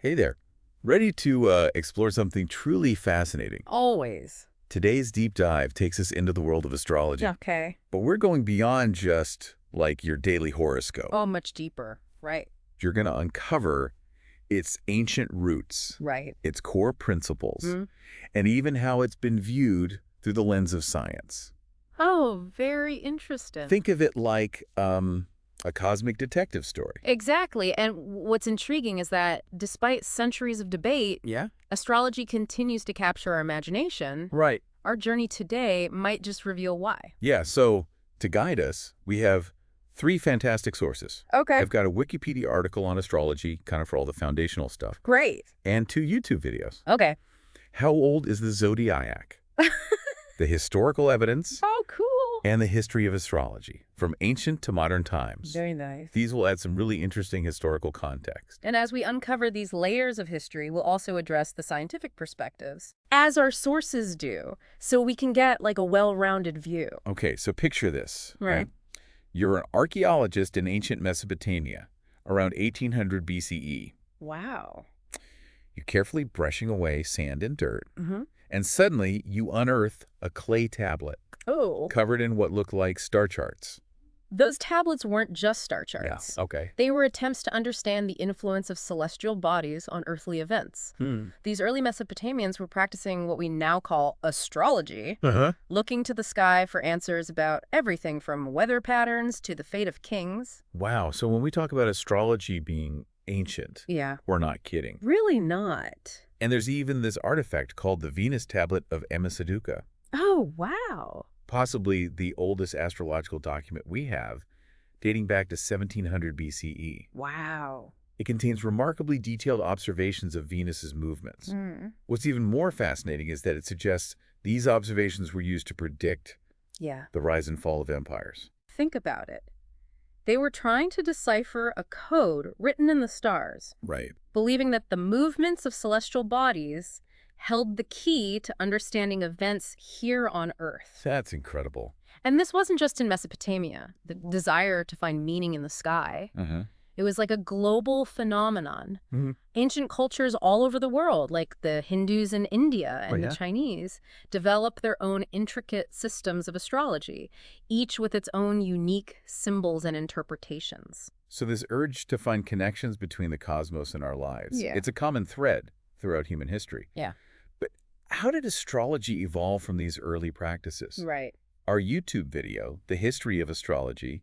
Hey there. Ready to explore something truly fascinating? Always. Today's deep dive takes us into the world of astrology. Okay. But we're going beyond just, like, your daily horoscope. Oh, much deeper. Right. You're going to uncover its ancient roots, Right. its core principles, Mm. and even how it's been viewed through the lens of science. Oh, very interesting. Think of it like a cosmic detective story. Exactly. And what's intriguing is that despite centuries of debate, Yeah? astrology continues to capture our imagination. Right. Our journey today might just reveal why. Yeah, so to guide us, we have three fantastic sources. Okay. I've got a Wikipedia article on astrology, kind of for all the foundational stuff, Great. and two YouTube videos. Okay. How old is the Zodiac? The historical evidence, Oh, cool. and the history of astrology, from ancient to modern times. Very nice. These will add some really interesting historical context. And as we uncover these layers of history, we'll also address the scientific perspectives, as our sources do, so we can get like a well-rounded view. Okay, so picture this. Right. You're an archaeologist in ancient Mesopotamia, around 1800 BCE. Wow. You're carefully brushing away sand and dirt, Mm-hmm. and suddenly you unearth a clay tablet Oh. covered in what look like star charts. Those tablets weren't just star charts. Yeah, okay. They were attempts to understand the influence of celestial bodies on earthly events. These early Mesopotamians were practicing what we now call astrology, looking to the sky for answers about everything from weather patterns to the fate of kings. Wow, so when we talk about astrology being ancient, Yeah. we're not kidding. Really not. And there's even this artifact called the Venus tablet of Emma-Sudoku, Oh, wow. possibly the oldest astrological document we have, dating back to 1700 BCE. Wow. It contains remarkably detailed observations of Venus's movements. What's even more fascinating is that it suggests these observations were used to predict Yeah. the rise and fall of empires. Think about it. They were trying to decipher a code written in the stars, Right. believing that the movements of celestial bodies held the key to understanding events here on Earth. That's incredible. And this wasn't just in Mesopotamia, the desire to find meaning in the sky. It was like a global phenomenon. Ancient cultures all over the world, like the Hindus in India and yeah? the Chinese, developed their own intricate systems of astrology, each with its own unique symbols and interpretations. So this urge to find connections between the cosmos and our lives, Yeah. it's a common thread throughout human history. Yeah. But how did astrology evolve from these early practices? Right. Our YouTube video, The History of Astrology,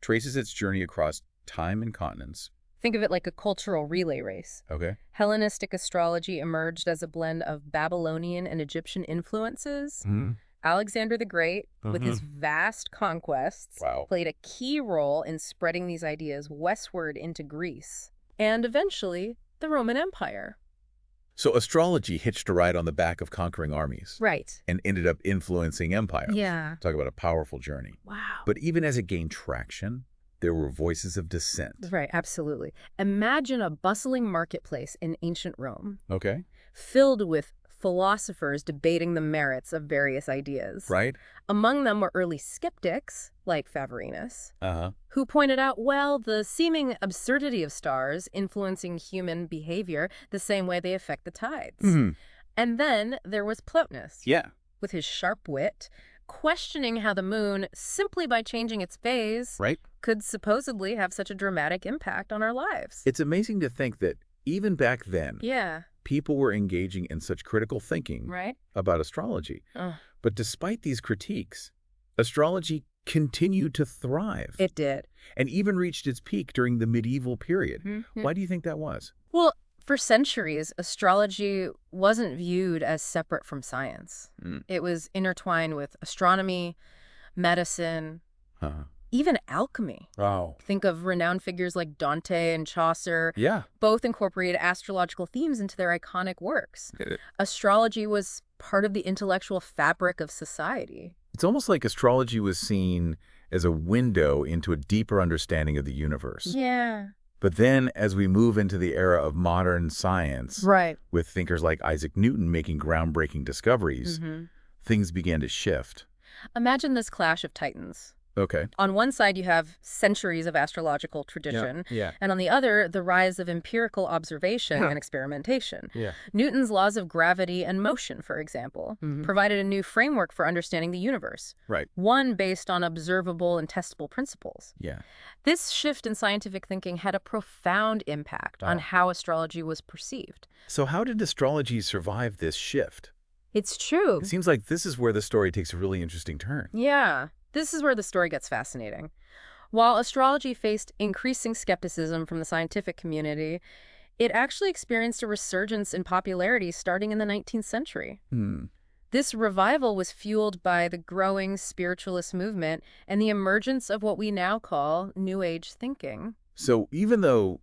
traces its journey across time and continents. Think of it like a cultural relay race. Okay. Hellenistic astrology emerged as a blend of Babylonian and Egyptian influences. Alexander the Great, with his vast conquests, Wow. played a key role in spreading these ideas westward into Greece, and eventually the Roman Empire. So astrology hitched a ride on the back of conquering armies Right. and ended up influencing empires. Yeah. Talk about a powerful journey. Wow. But even as it gained traction, there were voices of dissent. Right, absolutely. Imagine a bustling marketplace in ancient Rome, Okay. filled with philosophers debating the merits of various ideas. Right? Among them were early skeptics, like Favorinus, who pointed out, well, the seeming absurdity of stars influencing human behavior the same way they affect the tides. And then there was Plotinus, Yeah. with his sharp wit, questioning how the moon, simply by changing its phase, Right? could supposedly have such a dramatic impact on our lives. It's amazing to think that even back then, Yeah, people were engaging in such critical thinking right? about astrology. Oh, But despite these critiques, astrology continued to thrive it did. and even reached its peak during the medieval period. Why do you think that was? Well, for centuries, astrology wasn't viewed as separate from science. It was intertwined with astronomy, medicine, even alchemy. Oh. Think of renowned figures like Dante and Chaucer. Yeah. Both incorporated astrological themes into their iconic works. Astrology was part of the intellectual fabric of society. It's almost like astrology was seen as a window into a deeper understanding of the universe. Yeah. But then as we move into the era of modern science, Right. with thinkers like Isaac Newton making groundbreaking discoveries, things began to shift. Imagine this clash of titans. Okay. On one side, you have centuries of astrological tradition, and on the other, the rise of empirical observation and experimentation. Newton's laws of gravity and motion, for example, provided a new framework for understanding the universe. Right. One based on observable and testable principles. Yeah. This shift in scientific thinking had a profound impact on how astrology was perceived. So how did astrology survive this shift? It's true. It seems like this is where the story takes a really interesting turn. Yeah, this is where the story gets fascinating. While astrology faced increasing skepticism from the scientific community, it actually experienced a resurgence in popularity starting in the 19th century. This revival was fueled by the growing spiritualist movement and the emergence of what we now call New Age thinking. So even though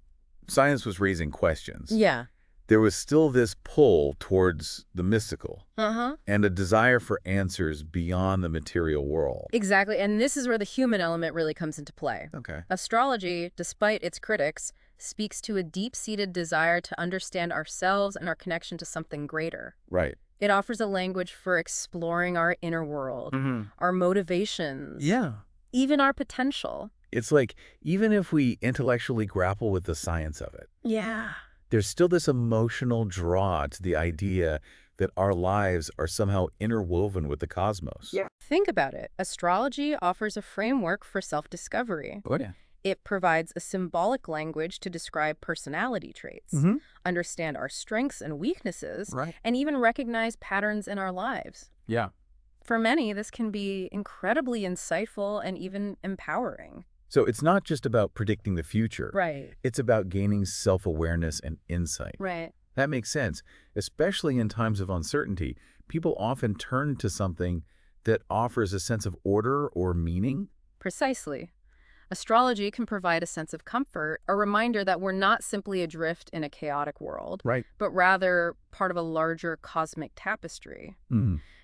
science was raising questions, Yeah. there was still this pull towards the mystical and a desire for answers beyond the material world. Exactly, and this is where the human element really comes into play. Okay. Astrology, despite its critics, speaks to a deep-seated desire to understand ourselves and our connection to something greater. Right. It offers a language for exploring our inner world, our motivations, even our potential. It's like, even if we intellectually grapple with the science of it, there's still this emotional draw to the idea that our lives are somehow interwoven with the cosmos. Think about it. Astrology offers a framework for self-discovery. Oh, yeah. It provides a symbolic language to describe personality traits, understand our strengths and weaknesses, and even recognize patterns in our lives. Yeah. For many, this can be incredibly insightful and even empowering. So it's not just about predicting the future. Right. It's about gaining self-awareness and insight. Right. That makes sense. Especially in times of uncertainty, people often turn to something that offers a sense of order or meaning. Precisely. Astrology can provide a sense of comfort, a reminder that we're not simply adrift in a chaotic world, but rather part of a larger cosmic tapestry.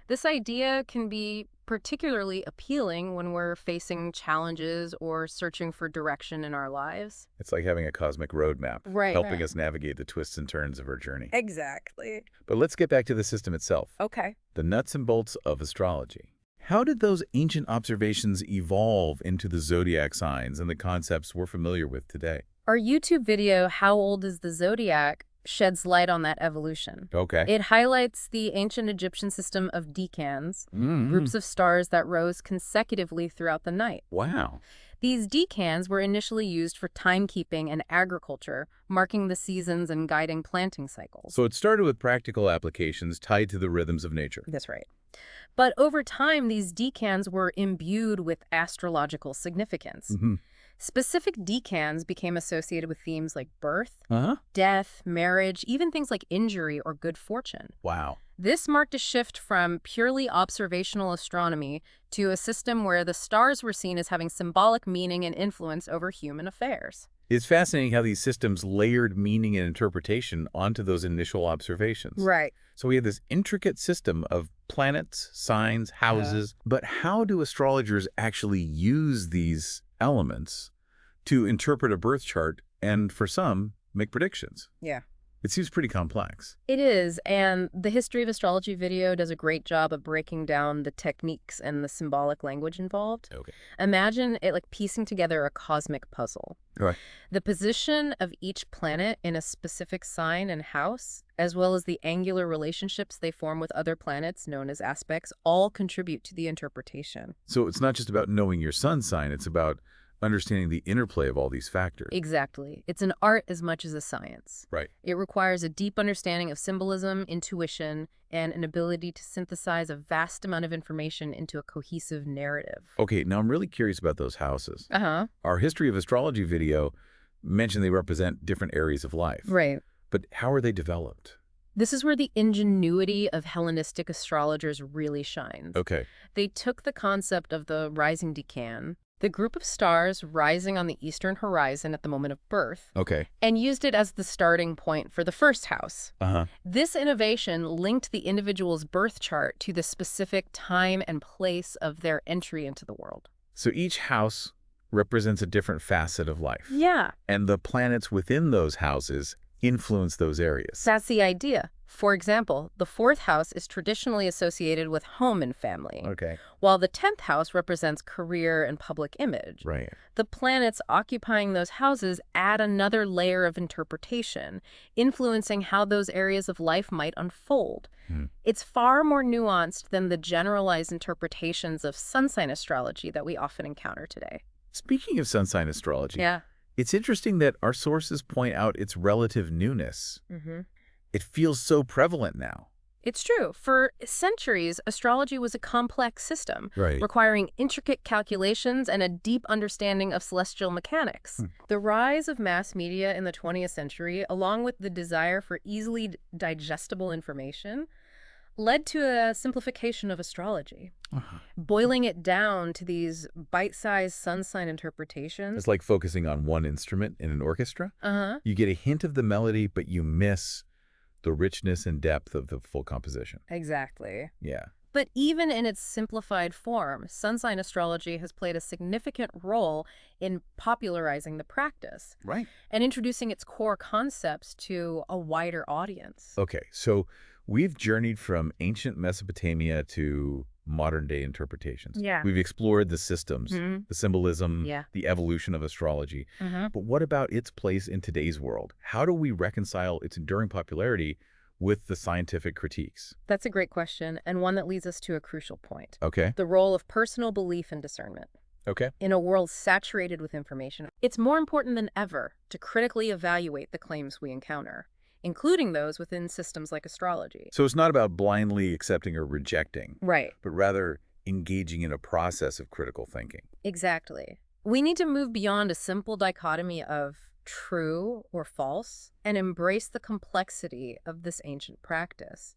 This idea can be particularly appealing when we're facing challenges or searching for direction in our lives. It's like having a cosmic roadmap, helping us navigate the twists and turns of our journey. Exactly. But let's get back to the system itself. Okay. The nuts and bolts of astrology. How did those ancient observations evolve into the zodiac signs and the concepts we're familiar with today? Our YouTube video, How Old is the Zodiac?, sheds light on that evolution. Okay. It highlights the ancient Egyptian system of decans, groups of stars that rose consecutively throughout the night. Wow. These decans were initially used for timekeeping and agriculture, marking the seasons and guiding planting cycles. So it started with practical applications tied to the rhythms of nature. That's right. But over time, these decans were imbued with astrological significance. Specific decans became associated with themes like birth, death, marriage, even things like injury or good fortune. Wow. This marked a shift from purely observational astronomy to a system where the stars were seen as having symbolic meaning and influence over human affairs. It's fascinating how these systems layered meaning and interpretation onto those initial observations. Right. So we have this intricate system of planets, signs, houses, but how do astrologers actually use these elements to interpret a birth chart and, for some, make predictions? Yeah. It seems pretty complex. It is, and the History of Astrology video does a great job of breaking down the techniques and the symbolic language involved. Okay. Imagine it like piecing together a cosmic puzzle. Right. The position of each planet in a specific sign and house, as well as the angular relationships they form with other planets known as aspects, all contribute to the interpretation. So it's not just about knowing your sun sign, it's about understanding the interplay of all these factors. Exactly. It's an art as much as a science. Right. It requires a deep understanding of symbolism, intuition, and an ability to synthesize a vast amount of information into a cohesive narrative. Okay, now I'm really curious about those houses. Our History of Astrology video mentioned they represent different areas of life. Right. But how are they developed? This is where the ingenuity of Hellenistic astrologers really shines. Okay. They took the concept of the rising decan, the group of stars rising on the eastern horizon at the moment of birth, and used it as the starting point for the first house. This innovation linked the individual's birth chart to the specific time and place of their entry into the world. So each house represents a different facet of life. Yeah. And the planets within those houses influence those areas. That's the idea. For example, the 4th house is traditionally associated with home and family, Okay. while the 10th house represents career and public image. Right. The planets occupying those houses add another layer of interpretation, influencing how those areas of life might unfold. It's far more nuanced than the generalized interpretations of sun sign astrology that we often encounter today. Speaking of sun sign astrology, Yeah. it's interesting that our sources point out its relative newness. It feels so prevalent now. It's true. For centuries, astrology was a complex system, Right. requiring intricate calculations and a deep understanding of celestial mechanics. The rise of mass media in the 20th century, along with the desire for easily digestible information, led to a simplification of astrology. Boiling it down to these bite-sized sun sign interpretations. It's like focusing on one instrument in an orchestra. You get a hint of the melody, but you miss the richness and depth of the full composition. Exactly. Yeah. But even in its simplified form, sun sign astrology has played a significant role in popularizing the practice. Right. And introducing its core concepts to a wider audience. Okay, so we've journeyed from ancient Mesopotamia to modern-day interpretations. Yeah. We've explored the systems, the symbolism, the evolution of astrology. But what about its place in today's world? How do we reconcile its enduring popularity with the scientific critiques? That's a great question, and one that leads us to a crucial point. Okay. The role of personal belief and discernment. Okay. In a world saturated with information, it's more important than ever to critically evaluate the claims we encounter, including those within systems like astrology. So it's not about blindly accepting or rejecting, Right. but rather engaging in a process of critical thinking. Exactly. We need to move beyond a simple dichotomy of true or false and embrace the complexity of this ancient practice.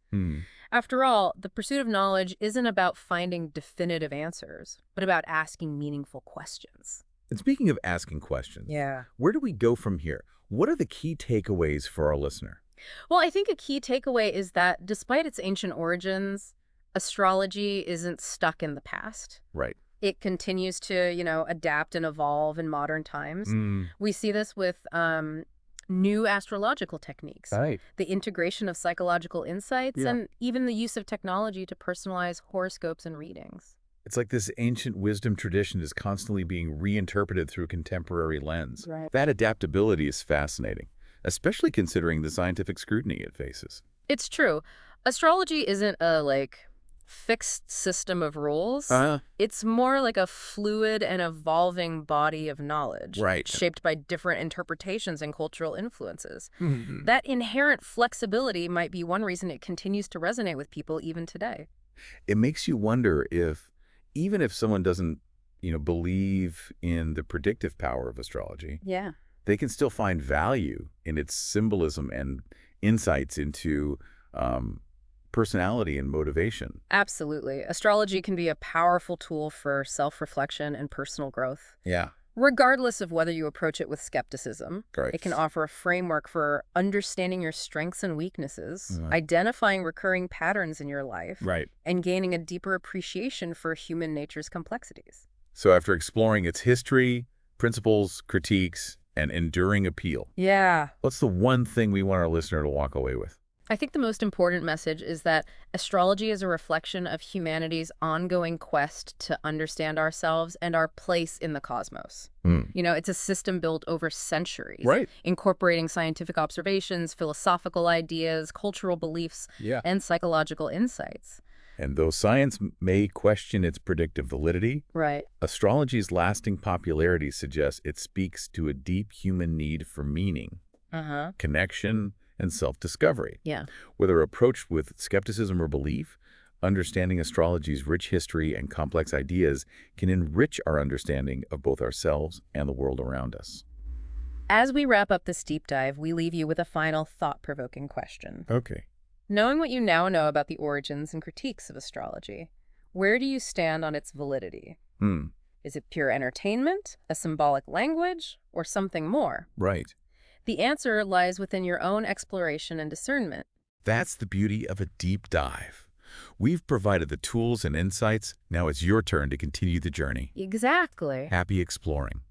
After all, the pursuit of knowledge isn't about finding definitive answers, but about asking meaningful questions. And speaking of asking questions, where do we go from here? What are the key takeaways for our listener? Well, I think a key takeaway is that despite its ancient origins, astrology isn't stuck in the past. Right. It continues to, adapt and evolve in modern times. We see this with new astrological techniques, Right. the integration of psychological insights, and even the use of technology to personalize horoscopes and readings. It's like this ancient wisdom tradition is constantly being reinterpreted through a contemporary lens. Right. That adaptability is fascinating, especially considering the scientific scrutiny it faces. It's true. Astrology isn't a, fixed system of rules. It's more like a fluid and evolving body of knowledge, Right. shaped by different interpretations and cultural influences. That inherent flexibility might be one reason it continues to resonate with people even today. It makes you wonder if, even if someone doesn't, believe in the predictive power of astrology, they can still find value in its symbolism and insights into personality and motivation. Absolutely. Astrology can be a powerful tool for self-reflection and personal growth. Yeah. Regardless of whether you approach it with skepticism, Right. it can offer a framework for understanding your strengths and weaknesses, identifying recurring patterns in your life, Right. and gaining a deeper appreciation for human nature's complexities. So after exploring its history, principles, critiques, and enduring appeal, what's the one thing we want our listener to walk away with? I think the most important message is that astrology is a reflection of humanity's ongoing quest to understand ourselves and our place in the cosmos. It's a system built over centuries, incorporating scientific observations, philosophical ideas, cultural beliefs, and psychological insights. And though science may question its predictive validity, astrology's lasting popularity suggests it speaks to a deep human need for meaning, connection, and self-discovery. Whether approached with skepticism or belief, understanding astrology's rich history and complex ideas can enrich our understanding of both ourselves and the world around us. As we wrap up this deep dive, we leave you with a final thought-provoking question. Okay. Knowing what you now know about the origins and critiques of astrology, where do you stand on its validity? Is it pure entertainment, a symbolic language, or something more? Right. The answer lies within your own exploration and discernment. That's the beauty of a deep dive. We've provided the tools and insights. Now it's your turn to continue the journey. Exactly. Happy exploring.